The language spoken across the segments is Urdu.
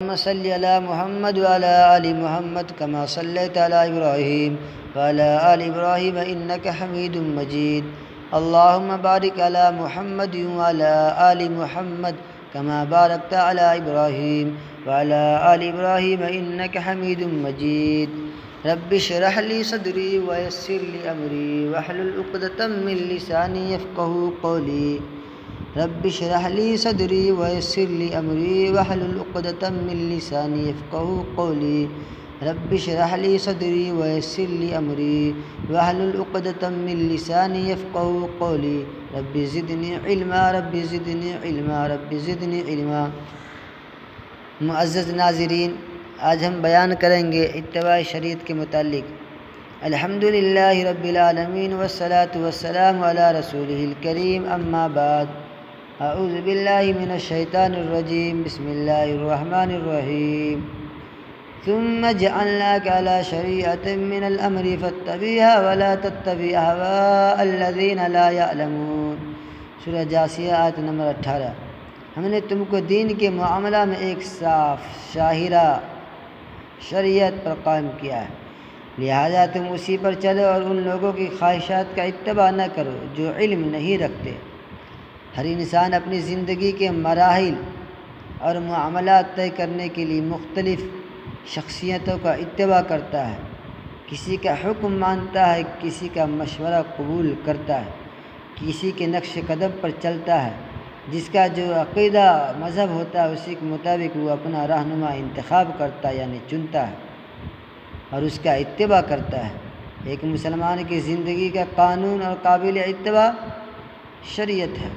اللهم صل على محمد وعلى آل محمد كما صليت على إبراهيم وعلى آل إبراهيم إنك حميد مجيد. اللهم بارك على محمد وعلى آل محمد كما باركت على إبراهيم وعلى آل إبراهيم إنك حميد مجيد. رب اشرح لي صدري ويسر لي أمري واحلل عقدة من لساني يفقهوا قولي. رب اشرح لي صدري ويسر لي أمري واحلل عقدة من لساني يفقهوا قولي. رب اشرح لي صدري ويسر لي أمري واحلل عقدة من لساني يفقهوا قولي. رب زدني علما رب زدني علما رب زدنی علما. معزز ناظرین، آج ہم بیان کریں گے اتباع شریعت کے متعلق. الحمدللہ رب العالمین والصلاة والسلام علی رسولہ الکریم، اما بعد. اعوذ باللہ من الشیطان الرجیم، بسم اللہ الرحمن الرحیم. ثم جعلناك على شریعة من الامر فاتبعها ولا تتبع اهواء الذین لا يعلمون. سورہ جاثیہ آیت نمبر 18. ہم نے تم کو دین کے معاملہ میں ایک صاف شاہرہ شریعت پر قائم کیا ہے، لہذا تم اسی پر چلو اور ان لوگوں کی خواہشات کا اتباع نہ کرو جو علم نہیں رکھتے. ہر انسان اپنی زندگی کے مراحل اور معاملات طے کرنے کے لیے مختلف شخصیتوں کا اتباع کرتا ہے. کسی کا حکم مانتا ہے، کسی کا مشورہ قبول کرتا ہے، کسی کے نقش قدم پر چلتا ہے. جس کا جو عقیدہ مذہب ہوتا ہے اسی کے مطابق وہ اپنا رہنما انتخاب کرتا ہے، یعنی چنتا ہے اور اس کا اتباع کرتا ہے. ایک مسلمان کی زندگی کا قانون اور قابل اتباع شریعت ہے،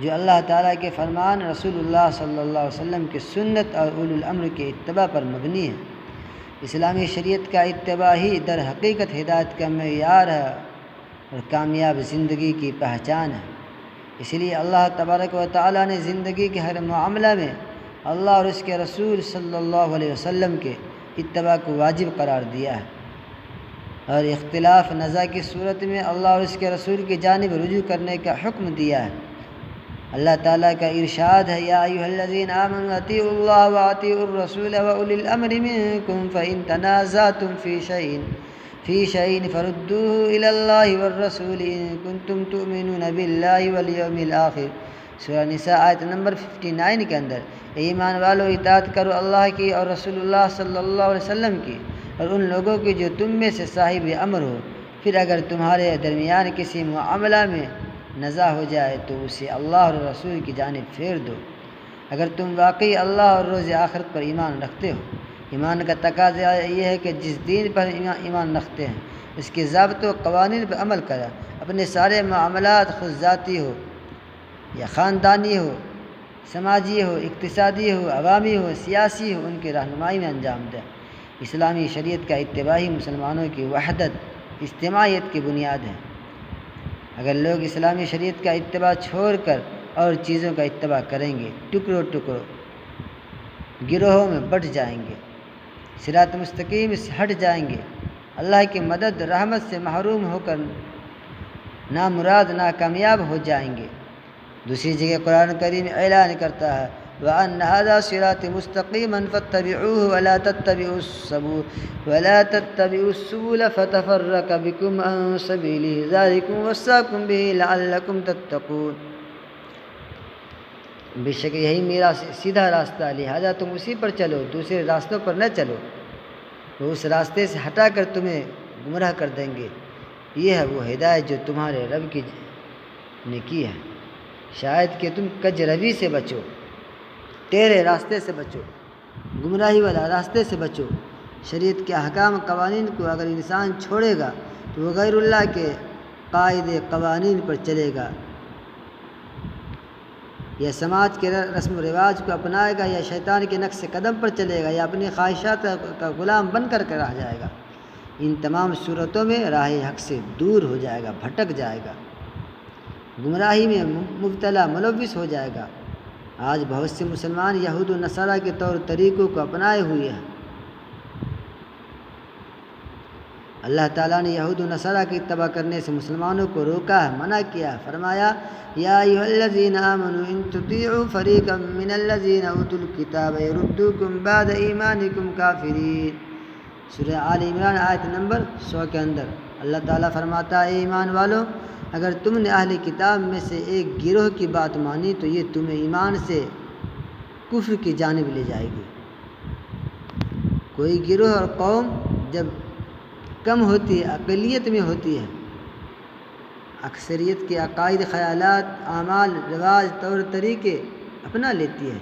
جو اللہ تعالیٰ کے فرمان، رسول اللہ صلی اللہ علیہ وسلم کی سنت اور اولو الامر کے اتباع پر مبنی ہے. اسلامی شریعت کا اتباع ہی در حقیقت ہدایت کا معیار ہے اور کامیاب زندگی کی پہچان ہے. اس لیے اللہ تبارک و تعالیٰ نے زندگی کے ہر معاملہ میں اللہ اور اس کے رسول صلی اللہ علیہ وسلم کے اتباع کو واجب قرار دیا ہے، اور اختلاف نزاع کی صورت میں اللہ اور اس کے رسول کی جانب رجوع کرنے کا حکم دیا ہے. اللہ تعالیٰ کا ارشاد ہے، یا ایھا الذین آمنوا اطیعوا اللہ واطیعوا الرسول واولی الامر منکم فإن تنازعتم فی شیء فردوہ الی اللہ والرسول ان کنتم تؤمنون باللہ والیوم الآخر. سورہ نساء آیت نمبر 59 کے اندر، اے ایمان والو اطاعت کرو اللہ کی اور رسول اللہ صلی اللہ علیہ وسلم کی اور ان لوگوں کی جو تم میں سے صاحب امر ہو. پھر اگر تمہارے درمیان کسی معاملہ میں نزاع ہو جائے تو اسے اللہ اور رسول کی جانب پھیر دو، اگر تم واقعی اللہ اور روز آخرت پر ایمان رکھتے ہو. ایمان کا تقاضا یہ ہے کہ جس دین پر ایمان رکھتے ہیں اس کے ضابطوں قوانین پر عمل کرے. اپنے سارے معاملات، خود ذاتی ہو یا خاندانی ہو، سماجی ہو، اقتصادی ہو، عوامی ہو، سیاسی ہو، ان کی رہنمائی میں انجام دیں. اسلامی شریعت کا اتباع ہی مسلمانوں کی وحدت، اجتماعیت کی بنیاد ہے. اگر لوگ اسلامی شریعت کا اتباع چھوڑ کر اور چیزوں کا اتباع کریں گے، ٹکڑوں گروہوں میں بٹ جائیں گے، صراط مستقیم سے ہٹ جائیں گے، اللہ کی مدد رحمت سے محروم ہو کر نامراد ناکامیاب ہو جائیں گے. دوسری جگہ قرآن کریم اعلان کرتا ہے، وَأَنَّ هَذَا صِرَاطِ مُسْتَقِيمًا فَاتَّبِعُوهُ وَلَا تَتَّبِعُوا السُّبُلَ فَتَفَرَّقَ بِكُمْ عَن سَبِيلِهِ ذَلِكُمْ وَصَّاكُمْ بِهِ لَعَلَّكُمْ تَتَّقُونَ. بے شک یہی میرا سیدھا راستہ ہے، لہذا تم اسی پر چلو، دوسرے راستوں پر نہ چلو، وہ اس راستے سے ہٹا کر تمہیں گمراہ کر دیں گے. یہ ہے وہ ہدایت جو تمہارے رب نے کی ہے. شاید کہ تم کج روی سے بچو، تیرے راستے سے بچو، گمراہی والا راستے سے بچو. شریعت کے احکام قوانین کو اگر انسان چھوڑے گا تو وہ غیر اللہ کے قاعدے قوانین پر چلے گا، یا سماج کے رسم و رواج کو اپنائے گا، یا شیطان کے نقش قدم پر چلے گا، یا اپنی خواہشات کا غلام بن کر رہ جائے گا. ان تمام صورتوں میں راہ حق سے دور ہو جائے گا، بھٹک جائے گا، گمراہی میں مبتلا ملوث ہو جائے گا. آج بہت سے مسلمان یہود و نصارہ کے طور طریقوں کو اپنائے ہوئے ہیں. اللہ تعالیٰ نے یہود و نصارہ کی اتباع کرنے سے مسلمانوں کو روکا ہے، منع کیا ہے۔ فرمایا یا ایھا الذین آمنوا ان تطیعوا فریقا من الذین اوتوا الکتاب یردوکم بعد ایمانکم کافرین۔ سورہ آل عمران آیت نمبر 100 کے اندر اللہ تعالیٰ فرماتا ہے، اے ایمان والو، اگر تم نے اہل کتاب میں سے ایک گروہ کی بات مانی تو یہ تمہیں ایمان سے کفر کی جانب لے جائے گی۔ کوئی گروہ اور قوم جب کم ہوتی ہے، اقلیت میں ہوتی ہے، اکثریت کے عقائد، خیالات، اعمال، رواج، طور طریقے اپنا لیتی ہے،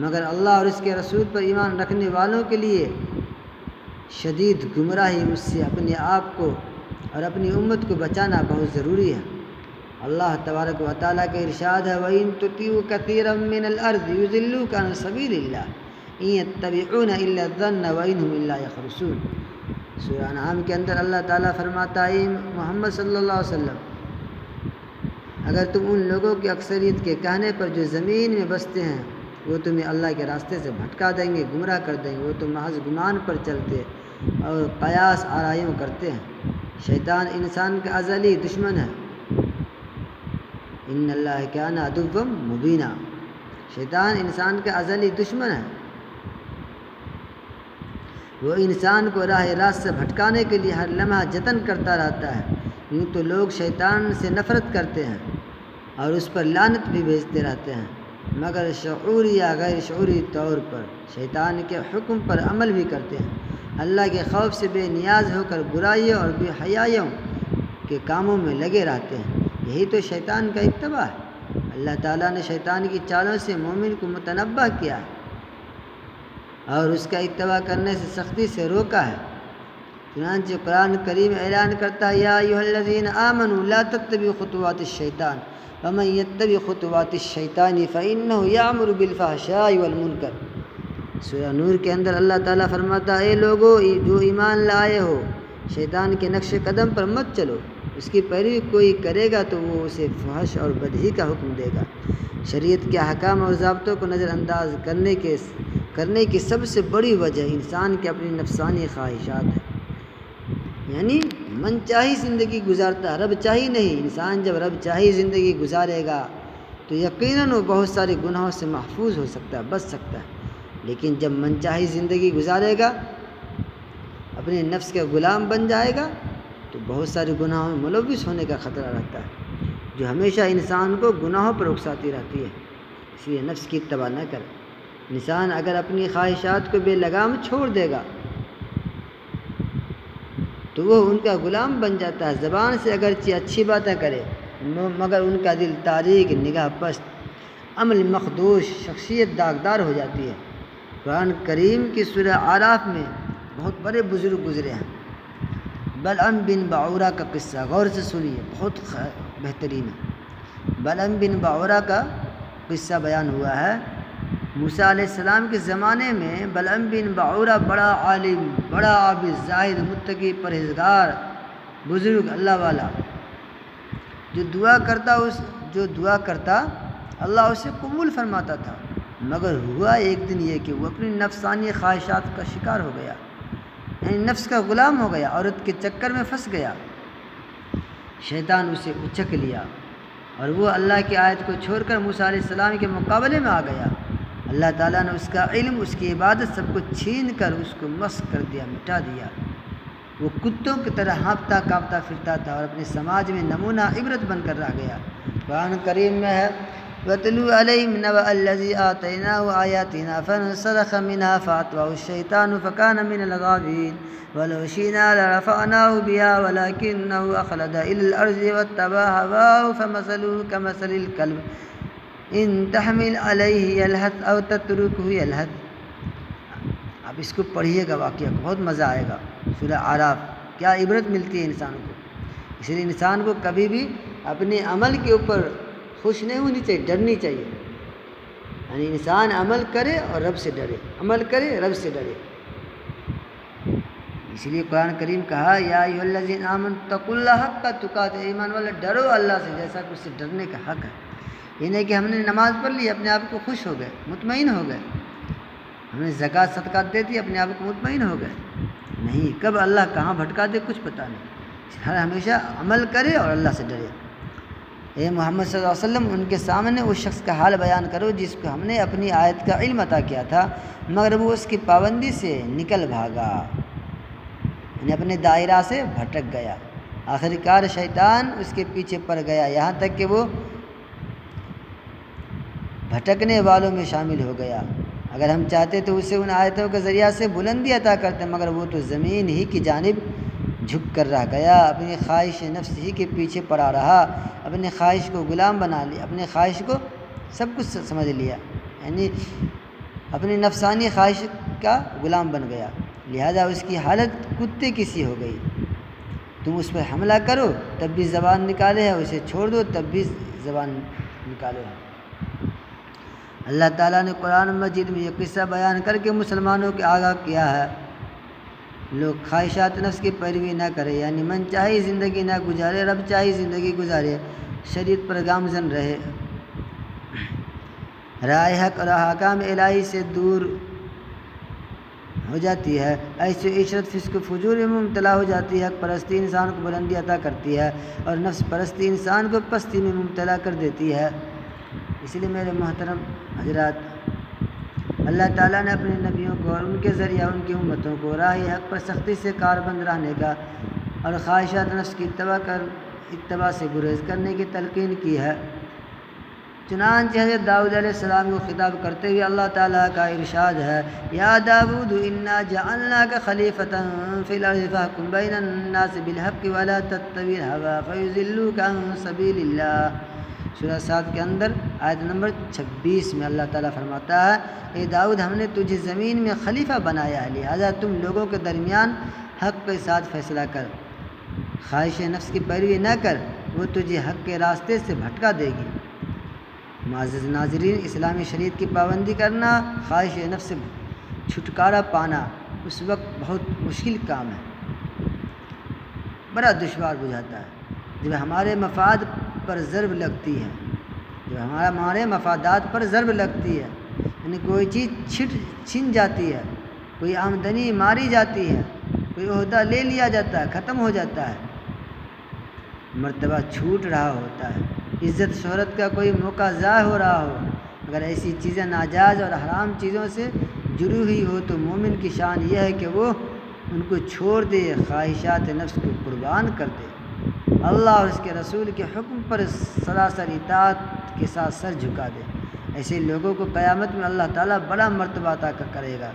مگر اللہ اور اس کے رسول پر ایمان رکھنے والوں کے لیے شدید گمراہی، اس سے اپنے آپ کو اور اپنی امت کو بچانا بہت ضروری ہے۔ اللہ تبارک و تعالیٰ کا ارشاد ہے وَإِن تُطِيعُوا كَثِيرًا مِّنَ الْأَرْضِ يُضِلُّوكَ عَن سَبِيلِ اللَّهِ إِن يَتَّبِعُونَ إِلَّا الظَّنَّ وَإِنْ هُمْ إِلَّا يَخْرُصُونَ۔ سورہ انعام کے اندر اللہ تعالیٰ فرماتا ہے محمد صلی اللہ علیہ وسلم، اگر تم ان لوگوں کی اکثریت کے کہنے پر جو زمین میں بستے ہیں وہ تمہیں اللہ کے راستے سے بھٹکا دیں گے، گمراہ کر دیں گے، وہ تو محض گمان پر چلتے اور قیاس آرائیوں کرتے ہیں۔ شیطان انسان کا ازلی دشمن ہے، ان اللہ کان عدوا مبینا۔ شیطان انسان کا ازلی دشمن ہے، وہ انسان کو راہ راست سے بھٹکانے کے لیے ہر لمحہ جتن کرتا رہتا ہے۔ یوں تو لوگ شیطان سے نفرت کرتے ہیں اور اس پر لعنت بھی بھیجتے رہتے ہیں، مگر شعوری یا غیر شعوری طور پر شیطان کے حکم پر عمل بھی کرتے ہیں۔ اللہ کے خوف سے بے نیاز ہو کر برائیوں اور بے حیائیوں کے کاموں میں لگے رہتے ہیں، یہی تو شیطان کا اتباع ہے۔ اللہ تعالیٰ نے شیطان کی چالوں سے مومن کو متنبہ کیا ہے اور اس کا اتباع کرنے سے سختی سے روکا ہے۔ چنانچہ قرآن کریم اعلان کرتا ہے یا ایھا الذین آمنوا لا تتبعوا خطوات الشیطان ومن یتبع خطوات الشیطان فإنہ یأمر بالفحشاء والمنکر۔ سورہ نور کے اندر اللہ تعالیٰ فرماتا ہے اے لوگو جو ایمان لائے ہو، شیطان کے نقش قدم پر مت چلو، اس کی پیروی کوئی کرے گا تو وہ اسے فحش اور بدہی کا حکم دے گا۔ شریعت کے احکام اور ضابطوں کو نظر انداز کرنے کی سب سے بڑی وجہ انسان کے اپنی نفسانی خواہشات ہے، یعنی من چاہی زندگی گزارتا ہے، رب چاہی نہیں۔ انسان جب رب چاہی زندگی گزارے گا تو یقیناً وہ بہت سارے گناہوں سے محفوظ ہو سکتا ہے، بچ سکتا ہے، لیکن جب من چاہی زندگی گزارے گا، اپنے نفس کا غلام بن جائے گا تو بہت سارے گناہوں میں ملوث ہونے کا خطرہ رہتا ہے، جو ہمیشہ انسان کو گناہوں پر اکساتی رہتی ہے۔ اس لیے نفس کی اتباع نہ کرے۔ انسان اگر اپنی خواہشات کو بے لگام چھوڑ دے گا تو وہ ان کا غلام بن جاتا ہے۔ زبان سے اگرچہ اچھی باتیں کرے مگر ان کا دل تاریک، نگاہ پست، عمل مخدوش، شخصیت داغدار ہو جاتی ہے۔ قرآن کریم کی سورہ اعراف میں بہت بڑے بزرگ گزرے ہیں۔ بلعم بن بعورہ کا قصہ غور سے سنیے، بہت بہترین ہے۔ بلعم بن بعورہ کا قصہ بیان ہوا ہے۔ موسیٰ علیہ السلام کے زمانے میں بلعم بن بعورہ بڑا عالم، بڑا عابد، زاہد، متقی، پرہیزگار، بزرگ، اللہ والا، جو دعا کرتا اللہ اسے قبول فرماتا تھا، مگر ہوا ایک دن یہ کہ وہ اپنی نفسانی خواہشات کا شکار ہو گیا، یعنی نفس کا غلام ہو گیا، عورت کے چکر میں پھنس گیا۔ شیطان اسے اچک لیا اور وہ اللہ کی آیت کو چھوڑ کر موسیٰ علیہ السلام کے مقابلے میں آ گیا۔ اللہ تعالیٰ نے اس کا علم، اس کی عبادت سب کو چھین کر اس کو مسخ کر دیا، مٹا دیا۔ وہ کتوں کی طرح ہانپتا کانپتا پھرتا تھا اور اپنے سماج میں نمونہ عبرت بن کر رہ گیا۔ قرآن کریم میں ہے وَاتْلُو عَلَيْهِمْ نَبَأَ الَّذِي آتَيْنَاهُ آيَاتِنَا فَانسَلَخَ مِنْهَا فَأَتْبَعَهُ الشَّيْطَانُ فَكَانَ مِنَ الْغَاوِينَ وَلَوْ شِئْنَا لَرَفَعْنَاهُ بِهَا وَلَكِنَّهُ أَخْلَدَ إِلَى الْأَرْضِ وَاتَّبَعَ هَوَاهُ فَمَثَلُهُ كَمَثَلِ الْكَلْبِ إِن تَحْمِلْ عَلَيْهِ يَلْهَثْ أَوْ تَتْرُكْهُ يَلْهَث۔ اب اس کو پڑھیے گا، واقعہ بہت مزہ آئے گا۔ سورہ اعراف، کیا عبرت ملتی ہے انسان کو۔ اس لیے انسان کو کبھی بھی اپنے عمل کے اوپر خوش نہیں ہونی چاہیے، ڈرنی چاہیے۔ یعنی انسان عمل کرے اور رب سے ڈرے، عمل کرے رب سے ڈرے۔ اس لیے قرآن کریم کہا یا ایھا الذین آمنوا اتقوا اللہ حق تقاتہ، ایمان والے ڈرو اللہ سے جیسا کہ اس سے ڈرنے کا حق ہے۔ یہ نہیں کہ ہم نے نماز پڑھ لی اپنے آپ کو خوش ہو گئے، مطمئن ہو گئے، ہم نے زکوٰۃ صدقات دے دی اپنے آپ کو مطمئن ہو گئے، نہیں، کب اللہ کہاں بھٹکا دے کچھ پتہ نہیں، ہر ہمیشہ عمل کرے اور اللہ سے ڈرے۔ اے محمد صلی اللہ علیہ وسلم، ان کے سامنے اس شخص کا حال بیان کرو جس کو ہم نے اپنی آیت کا علم عطا کیا تھا مگر وہ اس کی پابندی سے نکل بھاگا، یعنی اپنے دائرہ سے بھٹک گیا، آخرکار شیطان اس کے پیچھے پڑ گیا یہاں تک کہ وہ بھٹکنے والوں میں شامل ہو گیا۔ اگر ہم چاہتے تو اسے ان آیتوں کے ذریعہ سے بلندی عطا کرتے مگر وہ تو زمین ہی کی جانب جھک کر رہ گیا، اپنی خواہش نفس ہی کے پیچھے پڑا رہا، اپنی خواہش کو غلام بنا لیا، اپنی خواہش کو سب کچھ سمجھ لیا، یعنی اپنی نفسانی خواہش کا غلام بن گیا، لہذا اس کی حالت کتے کی سی ہو گئی۔ تم اس پر حملہ کرو تب بھی زبان نکالے ہے، اسے چھوڑ دو تب بھی زبان نکالے ہے۔ اللہ تعالیٰ نے قرآن مجید میں یہ قصہ بیان کر کے مسلمانوں کے آگاہ کیا ہے لوگ خواہشات نفس کی پیروی نہ کرے، یعنی من چاہی زندگی نہ گزارے، رب چاہی زندگی گزارے، شریعت پر گامزن رہے، رائے حق اور احکام الہی سے دور ہو جاتی ہے، ایسے عشرت فسق و فجور میں مبتلا ہو جاتی ہے۔ حق پرستی انسان کو بلندی عطا کرتی ہے اور نفس پرستی انسان کو پستی میں مبتلا کر دیتی ہے۔ اس لیے میرے محترم حضرات، اللہ تعالیٰ نے اپنے نبیوں کو اور ان کے ذریعہ ان کی امتوں کو راہ حق پر سختی سے کاربند رہنے کا اور خواہشات نفس کی اتباع سے گریز کرنے کی تلقین کی ہے۔ چنانچہ حضرت داؤد علیہ السلام کو خطاب کرتے ہوئے اللہ تعالیٰ کا ارشاد ہے، یا داؤد انا جعلناک خلیفۃ فی الارض فاحکم بین الناس بالحق ولا تتبع الہوی فیضلوک عن سبیل اللہ۔ سورہ صاد کے اندر آیت نمبر 26 میں اللہ تعالیٰ فرماتا ہے، اے داؤد ہم نے تجھے زمین میں خلیفہ بنایا ہے، لہذا تم لوگوں کے درمیان حق کے ساتھ فیصلہ کر، خواہش نفس کی پیروی نہ کر، وہ تجھے حق کے راستے سے بھٹکا دے گی۔ معزز ناظرین، اسلامی شریعت کی پابندی کرنا، خواہش نفس سے چھٹکارا پانا اس وقت بہت مشکل کام ہے، بڑا دشوار بجھاتا ہے جب ہمارے مفاد پر ضرب لگتی ہے، جب ہمارے مفادات پر ضرب لگتی ہے، یعنی کوئی چیز چھن جاتی ہے، کوئی آمدنی ماری جاتی ہے، کوئی عہدہ لے لیا جاتا ہے، ختم ہو جاتا ہے، مرتبہ چھوٹ رہا ہوتا ہے، عزت شہرت کا کوئی موقع ضائع ہو رہا ہو، اگر ایسی چیزیں ناجائز اور حرام چیزوں سے جڑی ہوئی ہو تو مومن کی شان یہ ہے کہ وہ ان کو چھوڑ دے، خواہشات نفس کو قربان کر دے، اللہ اور اس کے رسول کے حکم پر سراسر اطاعت کے ساتھ سر جھکا دے۔ ایسے لوگوں کو قیامت میں اللہ تعالیٰ بڑا مرتبہ عطا کرے گا۔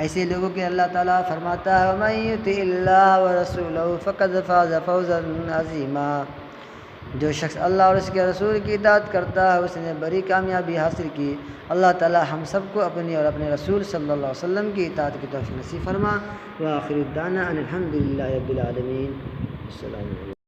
ایسے لوگوں کے اللہ تعالیٰ فرماتا ہے، وَمَن يُطِعِ اللَّهَ وَرَسُولَهُ فَقَدْ فَازَ فَوْزًا عَظِيمًا۔ جو شخص اللہ اور اس کے رسول کی اطاعت کرتا ہے اس نے بڑی کامیابی حاصل کی۔ اللہ تعالیٰ ہم سب کو اپنی اور اپنے رسول صلی اللہ علیہ وسلم کی اطاعت کی توفیق نصیب فرما۔ وآخر دعوانا ان الحمد للہ رب العالمین۔ السلام علیکم۔